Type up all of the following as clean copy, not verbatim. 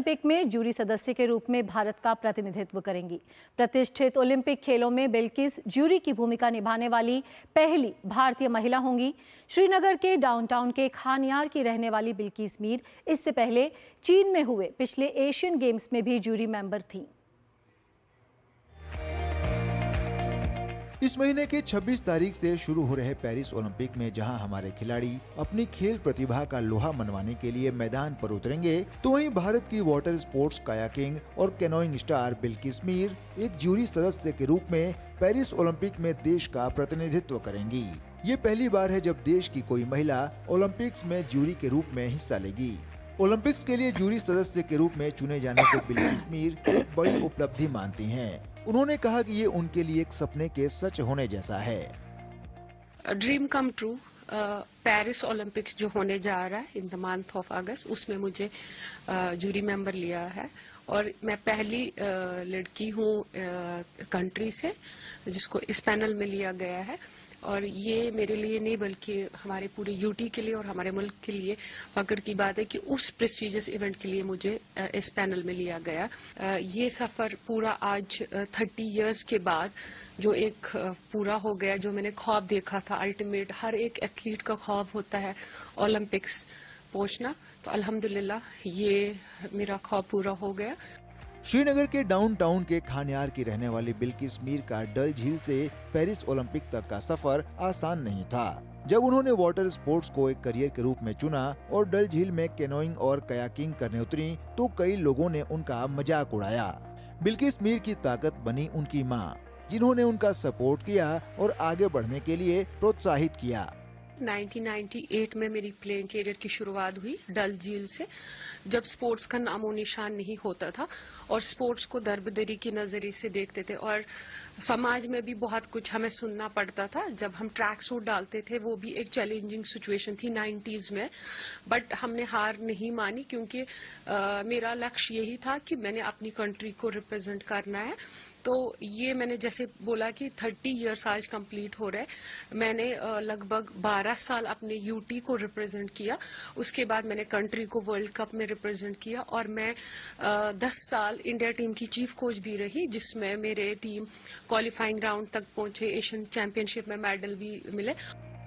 Olympic में jury सदस्य के रूप में भारत का प्रतिनिधित्व करेंगी। प्रतिष्ठित ओलंपिक खेलों में बिल्किस जूरी की भूमिका निभाने वाली पहली भारतीय महिला होंगी। श्रीनगर के डाउनटाउन के खानयार की रहने वाली बिल्किस मीर इससे पहले चीन में हुए पिछले एशियन गेम्स में भी जूरी मेंबर थीं। इस महीने के 26 तारीख से शुरू हो रहे पेरिस ओलंपिक में जहां हमारे खिलाड़ी अपनी खेल प्रतिभा का लोहा मनवाने के लिए मैदान पर उतरेंगे, तो वहीं भारत की वाटर स्पोर्ट्स, कायाकिंग और कैनोइंग स्टार बिल्किस मीर एक जूरी सदस्य के रूप में पेरिस ओलंपिक में देश का प्रतिनिधित्व करेंगी। ये पहली बार है जब देश की कोई महिला ओलंपिक्स में जूरी के रूप में हिस्सा लेगी। ओलंपिक्स के लिए जूरी सदस्य के रूप में चुने जाने को बिल्किस मीर एक बड़ी उपलब्धि मानती हैं। उन्होंने कहा कि ये उनके लिए एक सपने के सच होने जैसा है। Dream come true. Paris Olympics जो होने जा रहा है इन द मंथ ऑफ अगस्त, उसमें मुझे जूरी मेंबर लिया है और मैं पहली लड़की हूँ कंट्री से जिसको इस पैनल में लिया गया है। और ये मेरे लिए नहीं बल्कि हमारे पूरे यूटी के लिए और हमारे मुल्क के लिए फख्र की बात है कि उस प्रेस्टिजियस इवेंट के लिए मुझे इस पैनल में लिया गया। ये सफर पूरा आज 30 इयर्स के बाद जो एक पूरा हो गया, जो मैंने ख्वाब देखा था, अल्टीमेट हर एक एथलीट का ख्वाब होता है ओलंपिक्स पहुंचना, तो अल्हम्दुलिल्लाह ये मेरा ख्वाब पूरा हो गया। श्रीनगर के डाउनटाउन के खानयार की रहने वाली बिल्किस मीर का डल झील से पेरिस ओलंपिक तक का सफर आसान नहीं था। जब उन्होंने वाटर स्पोर्ट्स को एक करियर के रूप में चुना और डल झील में कैनोइंग और कयाकिंग करने उतरी, तो कई लोगों ने उनका मजाक उड़ाया। बिल्किस मीर की ताकत बनी उनकी मां, जिन्होंने उनका सपोर्ट किया और आगे बढ़ने के लिए प्रोत्साहित किया। 1998 में मेरी प्लेइंग कैरियर की शुरुआत हुई डल झील से, जब स्पोर्ट्स का नामो निशान नहीं होता था और स्पोर्ट्स को दरबदरी की नजरिए से देखते थे और समाज में भी बहुत कुछ हमें सुनना पड़ता था। जब हम ट्रैक सूट डालते थे वो भी एक चैलेंजिंग सिचुएशन थी 90s में, बट हमने हार नहीं मानी क्योंकि मेरा लक्ष्य यही था कि मैंने अपनी कंट्री को रिप्रेजेंट करना है। तो ये मैंने जैसे बोला कि 30 इयर्स आज कंप्लीट हो रहे हैं। मैंने लगभग 12 साल अपने यूटी को रिप्रेजेंट किया, उसके बाद मैंने कंट्री को वर्ल्ड कप में रिप्रेजेंट किया और मैं 10 साल इंडिया टीम की चीफ कोच भी रही, जिसमें मेरे टीम क्वालिफाइंग राउंड तक पहुंचे, एशियन चैंपियनशिप में मेडल भी मिले।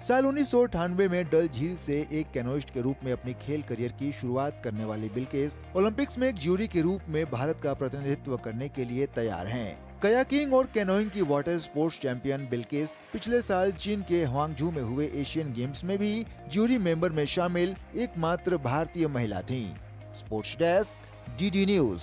साल 1998 में डल झील से एक कैनोइस्ट के रूप में अपनी खेल करियर की शुरुआत करने वाली बिल्किस ओलंपिक्स में एक जूरी के रूप में भारत का प्रतिनिधित्व करने के लिए तैयार हैं। कयाकिंग और कैनोइंग की वाटर स्पोर्ट्स चैंपियन बिल्किस पिछले साल चीन के ह्वांगझू में हुए एशियन गेम्स में भी जूरी मेंबर में शामिल एकमात्र भारतीय महिला थीं। Sports desk, DD news.